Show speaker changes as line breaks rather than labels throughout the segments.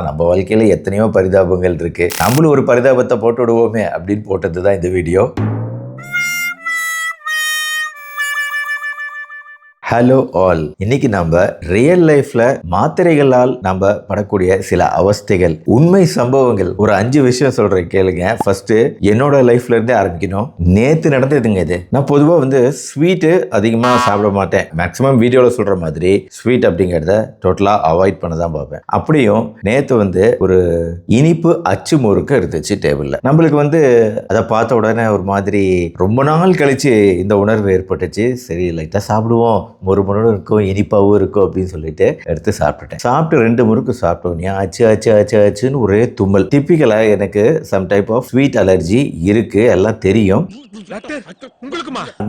நம்ம வாழ்க்கையில் எத்தனையோ பரிதாபங்கள் இருக்குது, நம்மளும் ஒரு பரிதாபத்தை போட்டு விடுவோமே அப்படின்னு போட்டது தான் இந்த வீடியோ. Hello all. இன்னைக்கு நம்ம ரியல் லைஃப்ல மாத்திரைகளால் நம்ம படக்கூடிய சில அவஸ்தைகள், உண்மை சம்பவங்கள், ஒரு 5 விஷயம் சொல்றேன் கேளுங்க. ஃபர்ஸ்ட் என்னோட லைஃப்ல இருந்தே ஆரம்பிக்கணும். நேத்து நடந்ததுங்க இது. நான் பொதுவாக வந்து ஸ்வீட்டு அதிகமாக சாப்பிட மாட்டேன். மேக்ஸிமம் வீடியோவில் சொல்ற மாதிரி ஸ்வீட் அப்படிங்கிறத டோட்டலாக அவாய்ட் பண்ண தான் பார்ப்பேன். அப்படியும் நேத்து வந்து ஒரு இனிப்பு அச்சு முறுக்கு இருந்துச்சு டேபிளில். நம்மளுக்கு வந்து அதை பார்த்த உடனே ஒரு மாதிரி ரொம்ப நாள் கழிச்சு இந்த உணர்வு ஏற்பட்டுச்சு. சரி லைட்டாக சாப்பிடுவோம், முறுமுறுன்னு இருக்கும், இனிப்பாகவும் இருக்கும் அப்படின்னு சொல்லிட்டு எடுத்து சாப்பிட்டுட்டேன். சாப்பிட்டு 2 முறுக்கு சாப்பிட்டோன்னே அச்சுன்னு ஒரே தும்மல். டிப்பிக்கலாக எனக்கு some type of sweet allergy இருக்கு, எல்லாம் தெரியும்.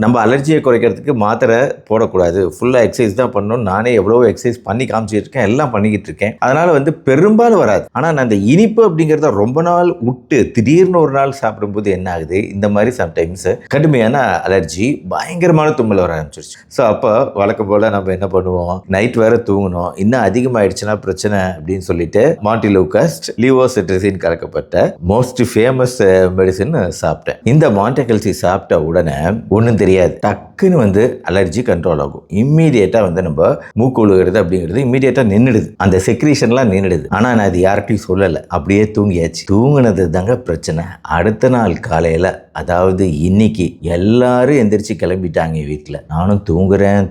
நம்ம அலர்ஜியை குறைக்கிறதுக்கு மாத்திரை போடக்கூடாது, ஃபுல்லாக எக்ஸசைஸ் தான் பண்ணணும். நானே எவ்வளோ எக்ஸசைஸ் பண்ணி காமிச்சிட்டு இருக்கேன், எல்லாம் பண்ணிக்கிட்டு இருக்கேன். அதனால வந்து பெரும்பாலும் வராது. ஆனால் நான் அந்த இனிப்பு அப்படிங்கிறத ரொம்ப நாள் விட்டு திடீர்னு ஒரு நாள் சாப்பிடும்போது என்ன ஆகுது, இந்த மாதிரி சம்டைம்ஸ் கடுமையான அலர்ஜி, பயங்கரமான தும்மல் வர ஆரம்பிச்சிருச்சு. ஸோ அப்போ வழக்கம் போல் நம்ம என்ன பண்ணுவோம், நைட் வேற தூங்கணும், இன்னும் அதிகமாகிடுச்சுன்னா பிரச்சனை அப்படின்னு சொல்லிட்டு மாண்டிலோகாஸ்ட் லிவோசிட்ரசின் கலக்கப்பட்ட மோஸ்ட் ஃபேமஸ் மெடிசன் சாப்பிட்டேன். இந்த மாண்டகல்சி சாப்பிட்ட உடனே ஒன்றும் தெரியாது, டக்குன்னு வந்து அலர்ஜி கண்ட்ரோல் ஆகும். இம்மீடியட்டாக வந்து நம்ம மூக்கு ஒழுகிறது அப்படிங்கிறது இம்மீடியட்டாக நின்றுடுது, அந்த செக்ரீஷன்லாம் நின்றுடுது. ஆனால் நான் அது யார்கிட்டையும் சொல்லலை, அப்படியே தூங்கியாச்சு. தூங்கினது தாங்க பிரச்சனை. அடுத்த நாள் காலையில், அதாவது இன்னைக்கு எல்லாரும் எந்திரிச்சு கிளம்பிட்டாங்க வீட்டில். நானும் தூங்குறேன்,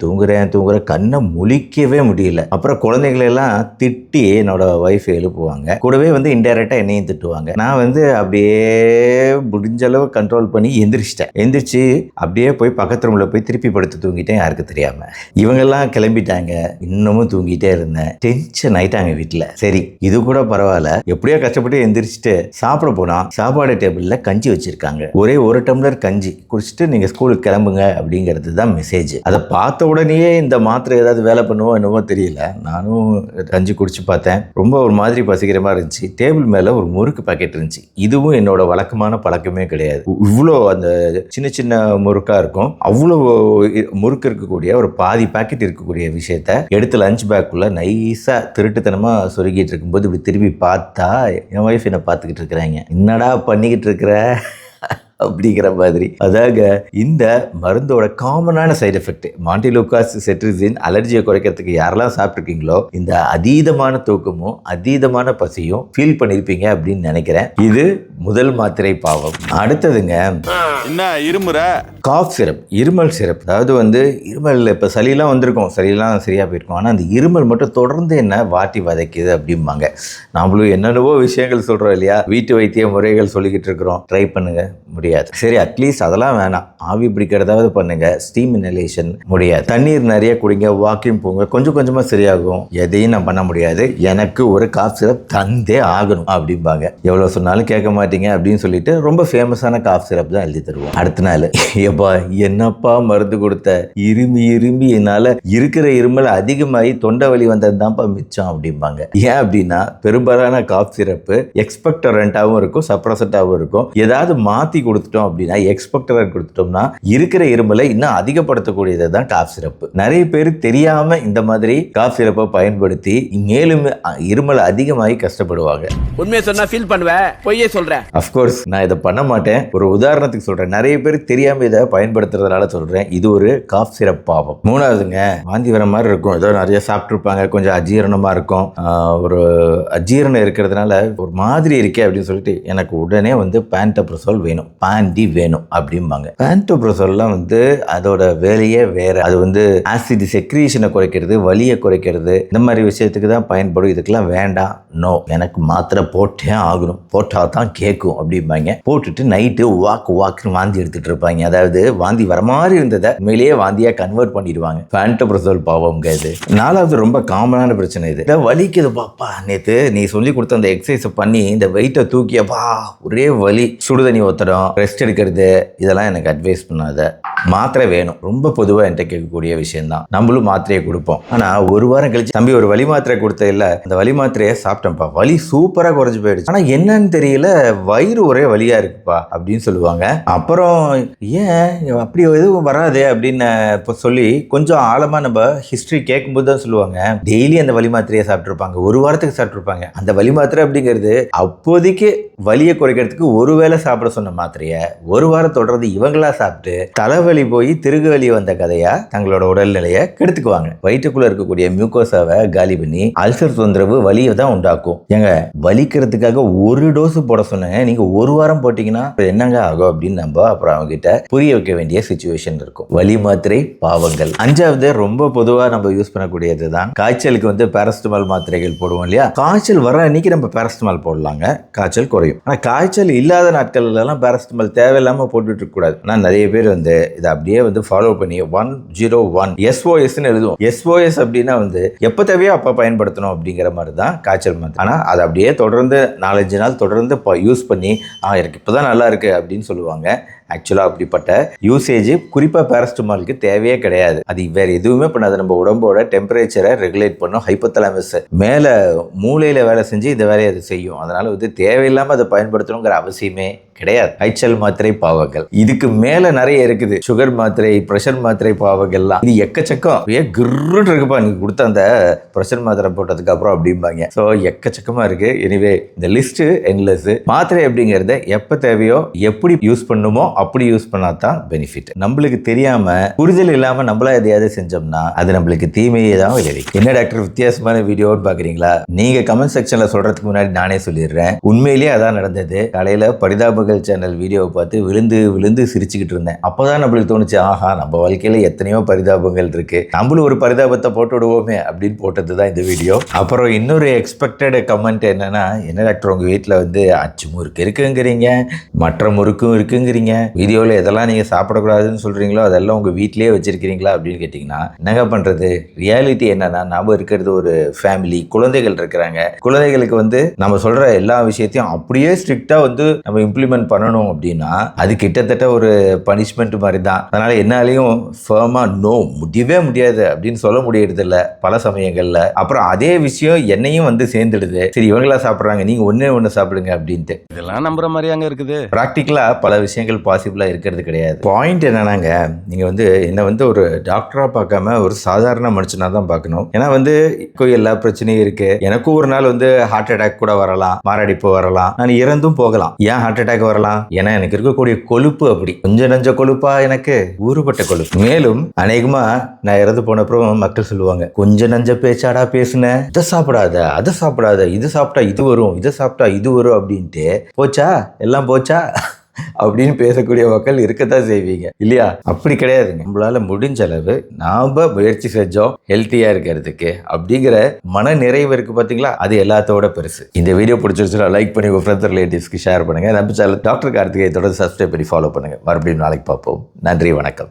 கண்ணை முழிக்கவே முடியல. அப்புறம் குழந்தைகளெல்லாம் திட்டி என்னோட ஒய்ஃப் எழுப்புவாங்க, கூடவே வந்து இன்டைரக்டாக என்னையும் திட்டுவாங்க. நான் வந்து அப்படியே முடிஞ்ச அளவு கண்ட்ரோல் பண்ணி எந்திரிச்சு அப்படியே போய் பக்கத்து ரூமில் போய் திருப்பி படுத்து தூங்கிட்டேன், யாருக்கு தெரியாம. இவங்கெல்லாம் கிளம்பிட்டாங்க, இன்னமும் தூங்கிட்டே இருந்தேன். டென்ஷன் ஆயிட்டாங்க வீட்டில். சரி இது கூட பரவாயில்ல, எப்படியோ கஷ்டப்பட்டு எந்திரிச்சிட்டு சாப்பிட போனா சாப்பாடு டேபிளில் கஞ்சி வச்சிருக்காங்க. ஒரே 1 டம்ளர் கஞ்சி குடிச்சிட்டு நீங்கள் ஸ்கூலுக்கு கிளம்புங்க அப்படிங்கிறது தான் மெசேஜ். அதை பார்த்த உடனேயே இந்த மாத்திரை ஏதாவது வேலை பண்ணுவோம் என்னவோ தெரியல. நானும் கஞ்சி குடிச்சு பார்த்தேன், ரொம்ப ஒரு மாதிரி பசிக்கிற மாதிரி இருந்துச்சு. டேபிள் மேலே ஒரு முறுக்கு பாக்கெட் இருந்துச்சு. இதுவும் என்னோட வழக்கமான பழக்கமே கிடையாது. இவ்வளோ அந்த சின்ன சின்ன முறுக்கா இருக்கும், அவ்வளோ முறுக்கு இருக்கக்கூடிய ஒரு பாதி பாக்கெட் இருக்கக்கூடிய விஷயத்த எடுத்து லஞ்ச் பேக்குள்ள நைஸா திருட்டுத்தனமா சொருகிட்டு இருக்கும்போது இப்படி திரும்பி பார்த்தா என் ஒய்ஃப் என்ன பார்த்துக்கிட்டு இருக்கிறாங்க. என்னடா பண்ணிக்கிட்டு இருக்கிற அப்படிங்கிற மாதிரி. அதாக இந்த மருந்தோட காமனான சைடு எஃபெக்ட் மாண்டிலோகாஸ் செட்ரிசின் அலர்ஜியை குறைக்கிறதுக்கு யாரெல்லாம் சாப்பிட்ருக்கீங்களோ இந்த அதீதமான தூக்கமும் அதீதமான பசியும் ஃபீல் பண்ணியிருப்பீங்க அப்படின்னு நினைக்கிறேன். இது முதல் மாத்திரை பாவம். அடுத்ததுங்க
என்ன இருமுறை,
காஃப் சிரப், இருமல் சிரப். அதாவது வந்து இருமல் இப்போ சளியெல்லாம் வந்திருக்கும், சளியெல்லாம் சரியாக போயிருக்கும், ஆனால் அந்த இருமல் மட்டும் தொடர்ந்து என்ன வாட்டி வதைக்குது அப்படிம்பாங்க. நாமளும் என்னென்னவோ விஷயங்கள் சொல்கிறோம் இல்லையா, வீட்டு வைத்திய முறைகள் சொல்லிக்கிட்டு இருக்கிறோம், ட்ரை பண்ணுங்க, முடியாது. சரி அட்லீஸ்ட் அதெல்லாம் வேணாம், ஆவி பிடிக்கிறதாவது பண்ணுங்க, ஸ்டீம் இன்ஹலேஷன் முடியாது. தண்ணீர் நிறைய குடிங்க, வாக்கிங் போங்க, கொஞ்சம் கொஞ்சமாக சரியாகும். எதையும் நான் பண்ண முடியாது, எனக்கு ஒரு காஃப் சிரப் தந்தே ஆகணும் அப்படிம்பாங்க. எவ்வளோ சொன்னாலும் கேட்க மாட்டீங்க அப்படின்னு சொல்லிட்டு ரொம்ப ஃபேமஸான காஃப் சிரப் தான் எழுதி தருவோம். அடுத்த நாள் எப்பா என்னப்பா மருந்து கொடுத்த, இரும்பி என்னால் இருக்கிற இருமல் அதிகமாகி தொண்டை வலி வந்தது தான்ப்பா மிச்சம் அப்படிம்பாங்க. ஏன் அப்படின்னா பெரும்பாலான காஃப் சிரப்பு எக்ஸ்பெக்டரண்டாகவும் இருக்கும், சப்ரசண்டாகவும் இருக்கும். ஏதாவது மாற்றி கொடுத்துட்டோம் அப்படின்னா, எக்ஸ்பெக்டரண்ட் கொடுத்துட்டோம்னா இருக்கிற இருமலை இன்னும் அதிகப்படுத்தக்கூடியது தான் காஃப் சிரப்பு. நிறைய பேர் தெரியாம இந்த மாதிரி காஃப் சிரப்பை பயன்படுத்தி மேலும் இருமல் அதிகமாகி கஷ்டப்படுவாங்க.
உண்மையை சொன்னா ஃபீல் பண்ணுவேன், பொய்யே சொல்றேன்.
அஃப்கோர்ஸ் நான் இதை பண்ண மாட்டேன், ஒரு உதாரணத்துக்கு சொல்றேன். நிறைய பேர் தெரியாம இதை பயன்படுத்துறதுனால சொல்றேன். இது ஒரு காஃப் சிரப் பாவம். மூணாவதுங்க, வாந்தி வர மாதிரி இருக்கும், ஏதோ நிறைய சாப்பிட்டுருப்பாங்க, கொஞ்சம் அஜீரணமா இருக்கும். ஒரு அஜீரணம் இருக்கிறதுனால ஒரு மாதிரி இருக்கே அப்படின்னு சொல்லிட்டு எனக்கு உடனே வந்து பேண்டோப்ரசோல் வேணும், பாண்டி வேணும் அப்படிம்பாங்க. பேண்டோப்ரசோல்லாம் வந்து அதோட வேலையே வேற. அது வந்து ஆசிட் செக்ரீஷனை குறைக்கிறது, வலியை குறைக்கிறது, இந்த மாதிரி விஷயத்துக்கு தான் பயன்படும். இதுக்கெல்லாம் வேண்டாம், நோ, எனக்கு மாத்திரை போட்டே ஆகணும், போட்டா தான் கேட்கும் அப்படிம்பாங்க. போட்டுட்டு நைட்டு வாக்குன்னு வாந்தி எடுத்துட்டு இருப்பாங்க. அதாவது வாந்தி வர மாதிரி இருந்ததை உண்மையிலேயே வாந்தியா கன்வெர்ட் பண்ணிடுவாங்க. பேண்டோப்ரசோல் பாவம்ங்க இது. 4வது ரொம்ப காமனான பிரச்சனை இது. வலிக்குது பாப்பா, நேத்து நீ சொல்லி கொடுத்த அந்த எக்ஸசைஸ் பண்ணி இந்த வெயிட்டை தூக்கியப்பா ஒரே வலி, சுடுதண்ணி ஊத்துறோம், ரெஸ்ட் எடுக்கிறது இதெல்லாம் எனக்கு அட்வைஸ் பண்ணாத. மாத்திரை வேணும், ரொம்ப பொதுவாக என்கிட்ட கேட்கக்கூடிய விஷயம் தான். நம்மளும் மாத்திரையை கொடுப்போம். ஆனால் ஒரு வாரம் கழிச்சு தம்பி ஒரு வலி மாத்திரை கொடுத்த இல்லை, அந்த வலி மாத்திரையை சாப்பிட்டேன்ப்பா, வலி சூப்பராக குறைஞ்சு போயிடுச்சு, ஆனால் என்னன்னு தெரியல வயிறு ஒரே வலியா இருக்குப்பா அப்படின்னு சொல்லுவாங்க. அப்புறம் ஏன் அப்படி எதுவும் வராது அப்படின்னு இப்போ சொல்லி கொஞ்சம் ஆழமாக நம்ம ஹிஸ்ட்ரி கேட்கும்போது தான் சொல்லுவாங்க, டெய்லி அந்த வலி மாத்திரையை சாப்பிட்ருப்பாங்க, ஒரு வாரத்துக்கு சாப்பிட்ருப்பாங்க. அந்த வலி மாத்திரை அப்படிங்கிறது அப்போதைக்கு வலியை குறைக்கிறதுக்கு ஒரு வேளை சாப்பிட சொன்ன மாத்திரையை ஒரு வாரம் தொடர்ந்து இவங்களா சாப்பிட்டு தலைவலி போய் திருகு வலி வந்த கதையா தங்களோட உடல்நிலையை கெடுத்துக்குவாங்க. வயிற்றுக்குள்ள இருக்கக்கூடிய மியூக்கோசாவை காலி பண்ணி அல்சர் தொந்தரவு வலியை தான் உண்டாக்கும். ஏங்க வலிக்கிறதுக்காக ஒரு டோஸ் போட சொன்னாங்க, நீங்க ஒரு வாரம் போட்டீங்கன்னா என்னங்க ஆகும் அப்படின்னு நம்ம அப்புறம் அவங்க கிட்ட புரிய வைக்க வேண்டிய சிச்சுவேஷன் இருக்கும். வலி மாத்திரை பாவங்கள். அஞ்சாவது ரொம்ப பொதுவா நம்ம யூஸ் பண்ணக்கூடியது தான் காய்ச்சலுக்கு பாராசிட்டமால் மாத்திரைகள் போடுவோம் இல்லையா. காய்ச்சல் வர அன்னைக்கு நம்ம பாராசிட்டமால் போடலாங்க, காய்ச்சல் குறையும். ஆனால் காய்ச்சல் இல்லாத நாட்கள்லாம் பாராசிட்டமால் தேவையில்லாமல் போட்டுட்டு இருக்க கூடாது. ஆனால் நிறைய பேர் இதை அப்படியே ஃபாலோ பண்ணி 101 SOSன்னு எழுதுவோம். SOS அப்படின்னா எப்போ தேவையோ அப்போ பயன்படுத்தணும் அப்படிங்கிற மாதிரி தான் காய்ச்சல் மாத்திரை. ஆனால் அதை அப்படியே தொடர்ந்து 4-5 நாள் தொடர்ந்து யூஸ் பண்ணி எனக்கு இப்போதான் நல்லா இருக்கு அப்படின்னு சொல்லுவாங்க. ஆக்சுவலாக அப்படிப்பட்ட யூசேஜ் குறிப்பாக பாராசிட்டமாலுக்கு தேவையே கிடையாது. அது வேறு எதுவுமே பண்ணாது, நம்ம உடம்போட டெம்பரேச்சரை ரெகுலேட் பண்ணும். ஹைப்போதலாமஸ் மேலே மூளையில் வேலை செஞ்சு இந்த வேலையை அது செய்யும். அதனால் தேவையில்லாமல் அதை பயன்படுத்தணுங்கிற அவசியமே கிடையாது. காய்ச்சல் மாத்திரை பாவங்கள் இதுக்கு மேலே நிறைய இருக்குது. சுகர் மாத்திரை, ப்ரெஷர் மாத்திரை பாவங்கள்லாம் இது எக்கச்சக்கம். கிருன்னு இருக்குப்பா நீங்க கொடுத்த அந்த ப்ரெஷர் மாத்திரை போட்டதுக்கு அப்புறம் அப்படிம்பாங்க. ஸோ எக்கச்சக்கமாக இருக்கு. எனிவே இந்த லிஸ்ட் என்லெஸ். மாத்திரை அப்படிங்கிறத எப்போ தேவையோ எப்படி யூஸ் பண்ணுமோ அப்படி யூஸ் பண்ணாதான் பெனிஃபிட். நம்மளுக்கு தெரியாம புரிதல் இல்லாம நம்மளா எதையாவது செஞ்சோம்னா அது நம்மளுக்கு தீமையே தான் விளைவிக்கும். என்ன டாக்டர் வித்தியாசமான வீடியோன்னு பாக்குறீங்களா? நீங்க கமெண்ட் செக்ஷன்ல சொல்றதுக்கு முன்னாடி நானே சொல்லிடுறேன், உண்மையிலேயே அதான் நடந்தது. காலையில பரிதாபங்கள் சேனல் வீடியோவை பார்த்து விழுந்து விழுந்து சிரிச்சுக்கிட்டு இருந்தேன். அப்பதான் நம்மளுக்கு தோணுச்சு, ஆஹா நம்ம வாழ்க்கையில எத்தனையோ பரிதாபங்கள் இருக்கு, நம்மளும் ஒரு பரிதாபத்தை போட்டு விடுவோமே அப்படின்னு போட்டதுதான் இந்த வீடியோ. அப்புறம் இன்னொரு எக்ஸ்பெக்டட் கமெண்ட் என்னன்னா, என்ன டாக்டர் உங்க வீட்டுல அச்சு முறுக்கு இருக்குங்கிறீங்க, மற்ற முறுக்கும் இருக்குங்கிறீங்க, வீடியோவில் எதெல்லாம் நீங்கள் சாப்பிடக்கூடாதுன்னு சொல்கிறீங்களோ அதெல்லாம் உங்கள் வீட்டிலேயே வச்சுருக்கிறீங்களா அப்படின்னு கேட்டிங்கன்னா என்னங்க பண்ணுறது? ரியாலிட்டி என்னன்னா, நாம் இருக்கிறது ஒரு ஃபேமிலி, குழந்தைகள் இருக்கிறாங்க. குழந்தைகளுக்கு நம்ம சொல்கிற எல்லா விஷயத்தையும் அப்படியே ஸ்ட்ரிக்டாக நம்ம இம்ப்ளிமெண்ட் பண்ணணும் அப்படின்னா அது கிட்டத்தட்ட ஒரு பனிஷ்மெண்ட் மாதிரி தான். அதனால் என்னாலையும் ஃபர்மாக நோ முடியவே முடியாது அப்படின்னு சொல்ல முடியறது இல்லை பல சமயங்களில். அப்புறம் அதே விஷயம் என்னையும் சேர்ந்துடுது. சரி இவங்களா சாப்பிட்றாங்க, நீங்கள் ஒன்று சாப்பிடுங்க அப்படின்ட்டு.
இதெல்லாம் நம்புற மாதிரியாங்க இருக்குது.
ப்ராக்டிக்கலாக பல விஷயங்கள் பாசிபிளாக இருக்கிறது கிடையாது. பாயிண்ட் என்னன்னாங்க, நீங்கள் என்னை ஒரு டாக்டராக பார்க்காம ஒரு சாதாரண மனுஷனாக தான் பார்க்கணும். ஏன்னா எல்லா பிரச்சனையும் இருக்கு. எனக்கும் ஒரு நாள் ஹார்ட் அட்டாக் கூட வரலாம், மாரடைப்பு வரலாம், நான் இறந்தும் போகலாம். ஏன் ஹார்ட் அட்டாக் வரலாம்? ஏன்னா எனக்கு இருக்கக்கூடிய கொழுப்பு அப்படி கொஞ்சம் நஞ்ச கொழுப்பா, எனக்கு ஊறுபட்ட கொழுப்பு. மேலும் அநேகமா நான் இறந்து போன அப்புறம் மக்கள் சொல்லுவாங்க, கொஞ்சம் நஞ்ச பேச்சாடா பேசுன, இதை சாப்பிடாத, அதை சாப்பிடாத, இது சாப்பிட்டா இது வரும், இதை சாப்பிட்டா இது வரும் அப்படின்ட்டு போச்சா எல்லாம் போச்சா அப்படின்னு பேசக்கூடிய மக்கள் இருக்கத்தான் செய்வீங்க இல்லையா? அப்படி கிடையாதுங்க. நம்மளால முடிஞ்ச அளவு நாம முயற்சி செஞ்சோம் ஹெல்த்தியா இருக்கிறதுக்கு அப்படிங்கிற மன நிறைவு இருக்கு பாத்தீங்களா, அது எல்லாத்தோட பெருசு. இந்த வீடியோ பிடிச்சிருச்சுன்னா லைக் பண்ணி உங்க ஃப்ரெண்ட்ஸ் ரிலேட்டிவ்ஸ்க்கு ஷேர் பண்ணுங்க. நம்ம சேனல் டாக்டர் கார்த்திகேயன் தொடர்ந்து சப்ஸ்கிரைப் பண்ணி ஃபாலோ பண்ணுங்க. மறுபடியும் நாளைக்கு பார்ப்போம். நன்றி, வணக்கம்.